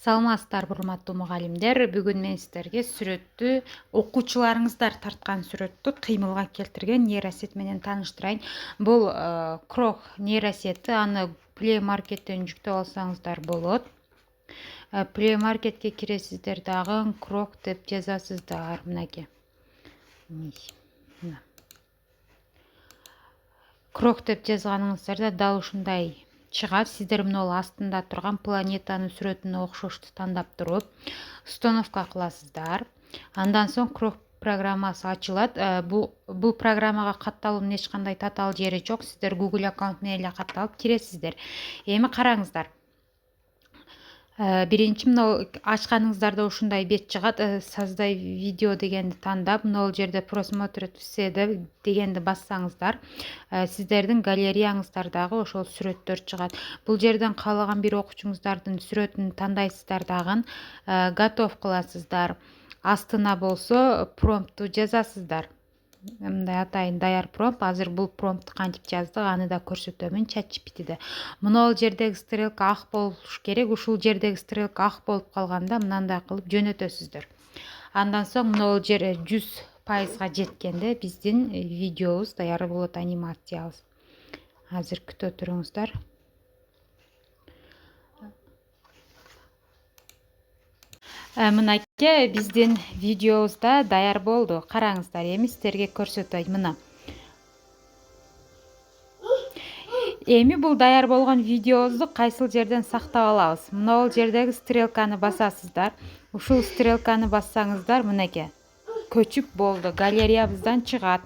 Саламатсыздар урматтуу мугалимдер. Бүгүн мен сиздерге сүрөттү окуучуларыңыздар тарткан сүрөттү кыймылга келтирген нейросет менен тааныштырайын. Бул крок нейросети, аны Play Market'ten жүктөп алсаңыздар болот. Play Market'ке киресиздер дагы крок деп жазасыздар. Мынакей. Крок деп жазганыңыздарда дал ушундай чыгат. Сиздер мына астында турган планетанын сүрөтүнө окшошту тандап туруп установка кыласыздар. Андан соң крок программасы ачылат. Бул программага катталуунун эч кандай татаал жери жок. Сиздер Google аккаунт менен эле катталып киресиздер. Эми караңыздар. Биринчи мына ачканыңыздарда ушундай бет чыгат. Создай видео дегенди тандап, мына жерде просмотреть все дегенди бассаңыздар, сиздердин галереяңыздардагы ошол сүрөттөр чыгат. Бул жерден каалаган бир окуучуңуздардын сүрөтүн тандайсыздар дагы, готов кыласыздар. Астына болсо промпту жазасыздар. Мындай атайын даяр промпт. Азыр бул промпту кантип жаздык, аны да көрсөтөмүн ChatGPT'де. Мына жердеги стрелка ак болуш керек. Ушул жердеги стрелка ак болуп калганда мындай кылып жөнөтөсүздөр. Андан соң мына жер 100%га жеткенде биздин видеобуз даяр болот, анимациябыз. Азыр күтө туруңуздар. Мынакей биздин видеобуз да даяр болду. Караңыздар, эми сиздерге көрсөтөйүн. Мына. Эми бул даяр болгон видеобузду кайсыл жерден сактап алабыз? Мына жердеги стрелканы басасыздар. Ушул стрелканы бассаңыздар, мынакей көчүп болду. Галереябыздан чыгат.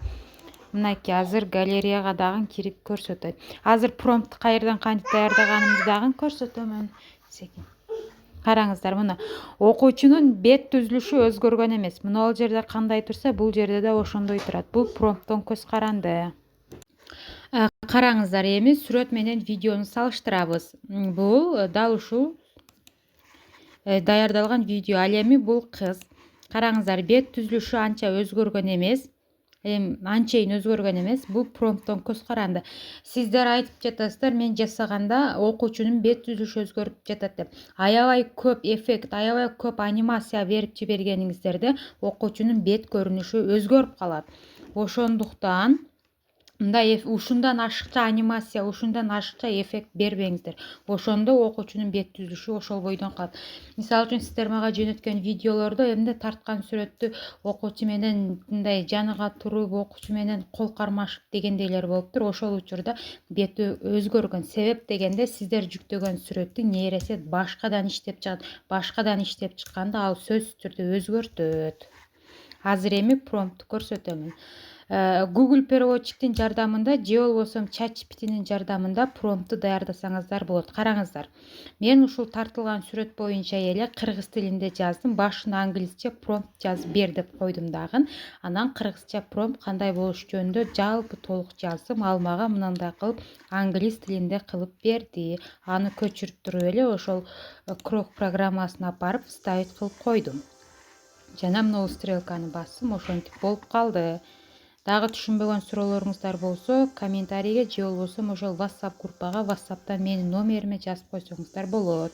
Мынакей азыр галереяга дагы кирип көрсөтөйүн. Азыр промптты кайерден кантип даярдаганымды дагы көрсөтөмүн. Караңыздар, мына окуучунун бет түзүлүшү өзгөргөн эмес. Мына жерде кандай турса, бул жерде да ошондой турат. Бул промпттон көз каранды. Караңыздар, эми сүрөт менен видеону салыштырабыз. Бул дал ушул даярдалган видео. Ал эми бул кыз. Караңыздар, бет түзүлүшү анча өзгөргөн эмес. Анчейин өзгөргөн эмес. Бул промпттон көз каранды. Сиздер айтып жатасыздар, мен жасаганда окуучунун бет түзүлүшү өзгөрүп жатат деп. Аябай көп эффект, аябай көп анимация берип жибергениңиздерде окуучунун бет көрүнүшү өзгөрүп калат. Ошондуктан мындай ушундан ашыкча анимация, ушундан ашыкча эффект бербеңиздер. Ошондо окуучунун бет түзүлүшү ошол бойдон калат. Мисалы үчүн сиздер мага жөнөткөн видеолордо эмне тарткан сүрөттү окуучу менен мындай жаныга туруп, окуучу менен кол кармашып дегендейлер болуптур. Ошол учурда бети өзгөргөн. Себеп дегенде сиздер жүктөгөн сүрөттү нейросет башкадан иштеп чыгат. Башкадан иштеп чыкканда ал сөзсүз түрдө өзгөртөт. Азыр эми промптты көрсөтөмүн. Google переводчиктин жардамында же болбосо ChatGPT'нин жардамында промптты даярдасаңыздар болот. Караңыздар. Мен ушул тартылган сүрөт боюнча эле кыргыз тилинде жаздым. Башына англисче промпт жазып бер деп койдум дагы. Анан кыргызча промпт кандай болуш жөнүндө жалпы толук жаздым. Ал мага мындай кылып англис тилинде кылып берди. Аны көчүрүп туруп эле ошол крок программасына апарып ставить кылып койдум. Жана мына стрелканы бассым, ошентип болуп калды. Дагы түшүнбөгөн суроолоруңуздар болсо, комментарийге же болбосо ошол WhatsApp группага WhatsApp'тан менин номериме жазып койсоңуздар болот.